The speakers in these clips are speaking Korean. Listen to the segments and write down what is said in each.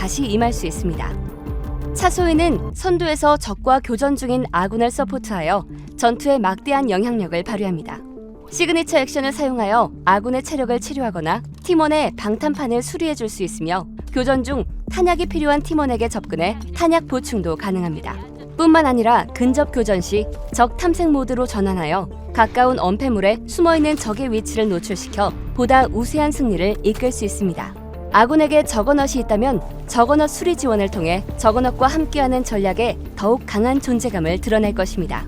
다시 임할 수 있습니다. 차소인은 선두에서 적과 교전 중인 아군을 서포트하여 전투에 막대한 영향력을 발휘합니다. 시그니처 액션을 사용하여 아군의 체력을 치료하거나 팀원의 방탄판을 수리해줄 수 있으며 교전 중 탄약이 필요한 팀원에게 접근해 탄약 보충도 가능합니다. 뿐만 아니라 근접 교전 시 적 탐색 모드로 전환하여 가까운 엄폐물에 숨어있는 적의 위치를 노출시켜 보다 우세한 승리를 이끌 수 있습니다. 아군에게 저거넛이 있다면 저거넛 수리 지원을 통해 저거넛과 함께하는 전략에 더욱 강한 존재감을 드러낼 것입니다.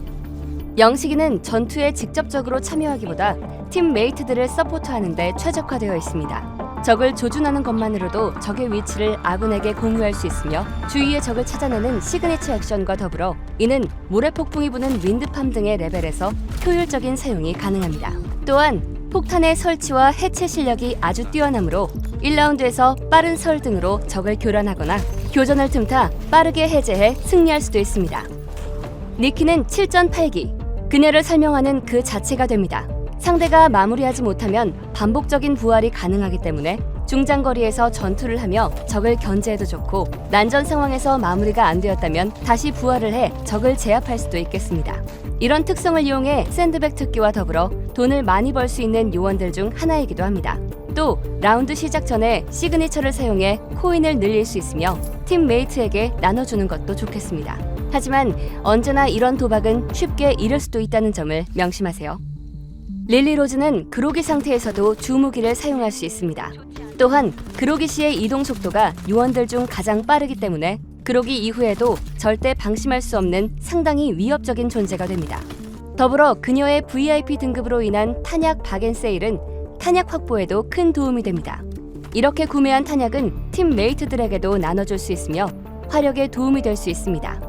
영식이는 전투에 직접적으로 참여하기보다 팀메이트들을 서포트하는 데 최적화되어 있습니다. 적을 조준하는 것만으로도 적의 위치를 아군에게 공유할 수 있으며 주위의 적을 찾아내는 시그니처 액션과 더불어 이는 모래폭풍이 부는 윈드팜 등의 레벨에서 효율적인 사용이 가능합니다. 또한 폭탄의 설치와 해체 실력이 아주 뛰어나므로 1라운드에서 빠른 설등으로 적을 교란하거나 교전을 틈타 빠르게 해제해 승리할 수도 있습니다. 니키는 7전 8기, 그녀를 설명하는 그 자체가 됩니다. 상대가 마무리하지 못하면 반복적인 부활이 가능하기 때문에 중장거리에서 전투를 하며 적을 견제해도 좋고 난전 상황에서 마무리가 안 되었다면 다시 부활을 해 적을 제압할 수도 있겠습니다. 이런 특성을 이용해 샌드백 특기와 더불어 돈을 많이 벌 수 있는 요원들 중 하나이기도 합니다. 또 라운드 시작 전에 시그니처를 사용해 코인을 늘릴 수 있으며 팀메이트에게 나눠주는 것도 좋겠습니다. 하지만 언제나 이런 도박은 쉽게 잃을 수도 있다는 점을 명심하세요. 릴리 로즈는 그로기 상태에서도 주무기를 사용할 수 있습니다. 또한 그로기 씨의 이동 속도가 요원들 중 가장 빠르기 때문에 그로기 이후에도 절대 방심할 수 없는 상당히 위협적인 존재가 됩니다. 더불어 그녀의 VIP 등급으로 인한 탄약 박앤세일은 탄약 확보에도 큰 도움이 됩니다. 이렇게 구매한 탄약은 팀메이트들에게도 나눠줄 수 있으며 화력에 도움이 될 수 있습니다.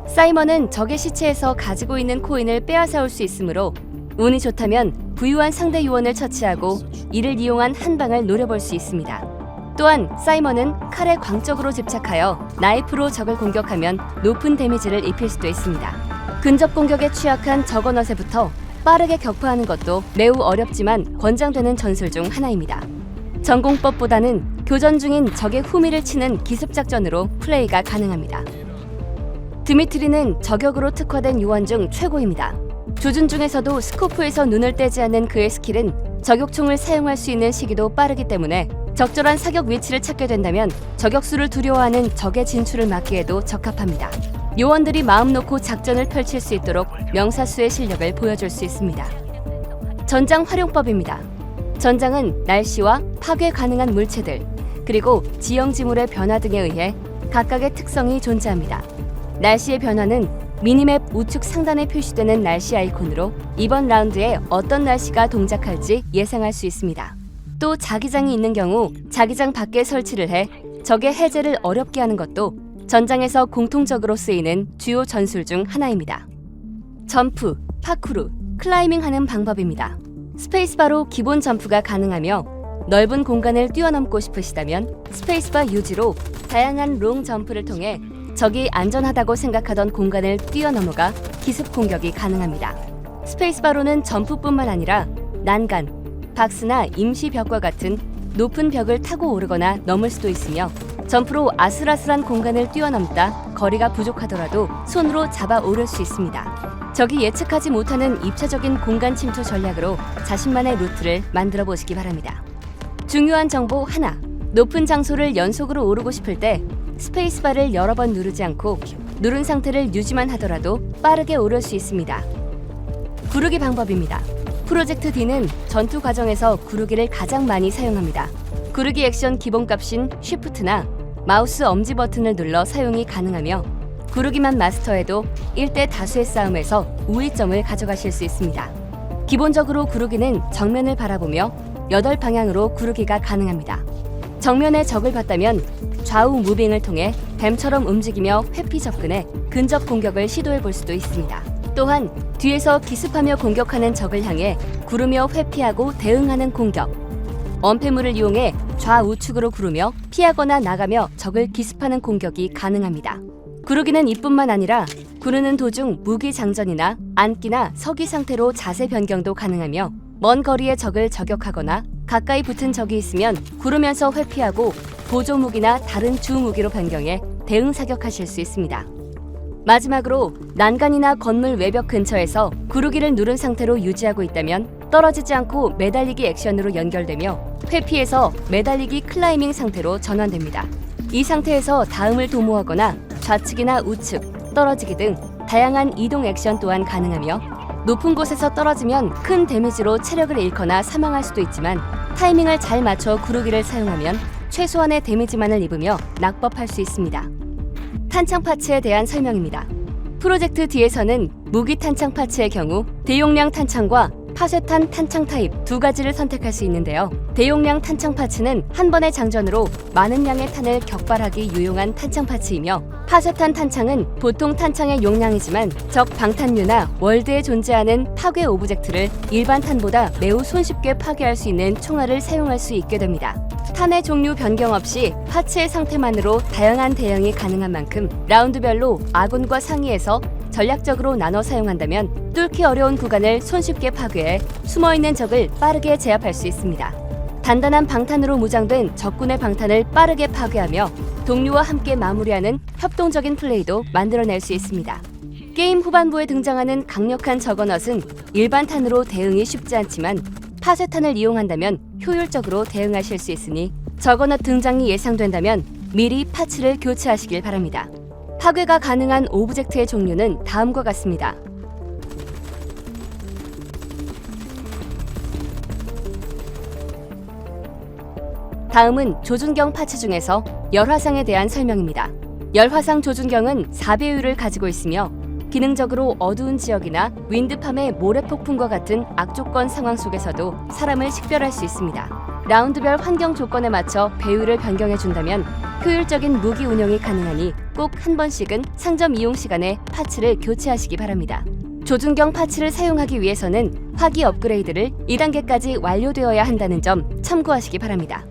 사이먼은 적의 시체에서 가지고 있는 코인을 빼앗아올 수 있으므로 운이 좋다면 부유한 상대 요원을 처치하고 이를 이용한 한 방을 노려볼 수 있습니다. 또한 사이먼은 칼에 광적으로 집착하여 나이프로 적을 공격하면 높은 데미지를 입힐 수도 있습니다. 근접 공격에 취약한 저거넛에부터 빠르게 격파하는 것도 매우 어렵지만 권장되는 전술 중 하나입니다. 전공법보다는 교전 중인 적의 후미를 치는 기습작전으로 플레이가 가능합니다. 드미트리는 저격으로 특화된 요원 중 최고입니다. 조준 중에서도 스코프에서 눈을 떼지 않는 그의 스킬은 저격총을 사용할 수 있는 시기도 빠르기 때문에 적절한 사격 위치를 찾게 된다면 저격수를 두려워하는 적의 진출을 막기에도 적합합니다. 요원들이 마음 놓고 작전을 펼칠 수 있도록 명사수의 실력을 보여줄 수 있습니다. 전장 활용법입니다. 전장은 날씨와 파괴 가능한 물체들, 그리고 지형 지물의 변화 등에 의해 각각의 특성이 존재합니다. 날씨의 변화는 미니맵 우측 상단에 표시되는 날씨 아이콘으로 이번 라운드에 어떤 날씨가 동작할지 예상할 수 있습니다. 또 자기장이 있는 경우 자기장 밖에 설치를 해 적의 해제를 어렵게 하는 것도 전장에서 공통적으로 쓰이는 주요 전술 중 하나입니다. 점프, 파쿠르, 클라이밍하는 방법입니다. 스페이스바로 기본 점프가 가능하며 넓은 공간을 뛰어넘고 싶으시다면 스페이스바 유지로 다양한 롱 점프를 통해 적이 안전하다고 생각하던 공간을 뛰어넘어가 기습 공격이 가능합니다. 스페이스바로는 점프뿐만 아니라 난간, 박스나 임시 벽과 같은 높은 벽을 타고 오르거나 넘을 수도 있으며 점프로 아슬아슬한 공간을 뛰어넘다 거리가 부족하더라도 손으로 잡아 오를 수 있습니다. 적이 예측하지 못하는 입체적인 공간 침투 전략으로 자신만의 루트를 만들어 보시기 바랍니다. 중요한 정보 하나, 높은 장소를 연속으로 오르고 싶을 때 스페이스바를 여러 번 누르지 않고 누른 상태를 유지만 하더라도 빠르게 오를 수 있습니다. 구르기 방법입니다. 프로젝트 D는 전투 과정에서 구르기를 가장 많이 사용합니다. 구르기 액션 기본값인 쉬프트나 마우스 엄지 버튼을 눌러 사용이 가능하며 구르기만 마스터해도 1대 다수의 싸움에서 우위점을 가져가실 수 있습니다. 기본적으로 구르기는 정면을 바라보며 8방향으로 구르기가 가능합니다. 정면에 적을 봤다면 좌우 무빙을 통해 뱀처럼 움직이며 회피 접근해 근접 공격을 시도해 볼 수도 있습니다. 또한 뒤에서 기습하며 공격하는 적을 향해 구르며 회피하고 대응하는 공격, 엄폐물을 이용해 좌우측으로 구르며 피하거나 나가며 적을 기습하는 공격이 가능합니다. 구르기는 이뿐만 아니라 구르는 도중 무기 장전이나 앉기나 서기 상태로 자세 변경도 가능하며 먼 거리의 적을 저격하거나 가까이 붙은 적이 있으면 구르면서 회피하고 보조 무기나 다른 주 무기로 변경해 대응 사격하실 수 있습니다. 마지막으로 난간이나 건물 외벽 근처에서 구르기를 누른 상태로 유지하고 있다면 떨어지지 않고 매달리기 액션으로 연결되며 회피해서 매달리기 클라이밍 상태로 전환됩니다. 이 상태에서 다음을 도모하거나 좌측이나 우측, 떨어지기 등 다양한 이동 액션 또한 가능하며 높은 곳에서 떨어지면 큰 데미지로 체력을 잃거나 사망할 수도 있지만 타이밍을 잘 맞춰 구르기를 사용하면 최소한의 데미지만을 입으며 낙법할 수 있습니다. 탄창 파츠에 대한 설명입니다. 프로젝트 D에서는 무기 탄창 파츠의 경우 대용량 탄창과 파쇄탄 탄창 타입 두 가지를 선택할 수 있는데요. 대용량 탄창 파츠는 한 번의 장전으로 많은 양의 탄을 격발하기 유용한 탄창 파츠이며 파쇄탄 탄창은 보통 탄창의 용량이지만 적 방탄유나 월드에 존재하는 파괴 오브젝트를 일반 탄보다 매우 손쉽게 파괴할 수 있는 총알을 사용할 수 있게 됩니다. 탄의 종류 변경 없이 파츠의 상태만으로 다양한 대응이 가능한 만큼 라운드별로 아군과 상위해서 전략적으로 나눠 사용한다면 뚫기 어려운 구간을 손쉽게 파괴해 숨어있는 적을 빠르게 제압할 수 있습니다. 단단한 방탄으로 무장된 적군의 방탄을 빠르게 파괴하며 동료와 함께 마무리하는 협동적인 플레이도 만들어낼 수 있습니다. 게임 후반부에 등장하는 강력한 저거넛은 일반 탄으로 대응이 쉽지 않지만 파쇄탄을 이용한다면 효율적으로 대응하실 수 있으니 저거넛 등장이 예상된다면 미리 파츠를 교체하시길 바랍니다. 파괴가 가능한 오브젝트의 종류는 다음과 같습니다. 다음은 조준경 파츠 중에서 열화상에 대한 설명입니다. 열화상 조준경은 4배율을 가지고 있으며 기능적으로 어두운 지역이나 윈드팜의 모래폭풍과 같은 악조건 상황 속에서도 사람을 식별할 수 있습니다. 라운드별 환경 조건에 맞춰 배율을 변경해준다면 효율적인 무기 운영이 가능하니 꼭 한 번씩은 상점 이용 시간에 파츠를 교체하시기 바랍니다. 조준경 파츠를 사용하기 위해서는 화기 업그레이드를 2단계까지 완료되어야 한다는 점 참고하시기 바랍니다.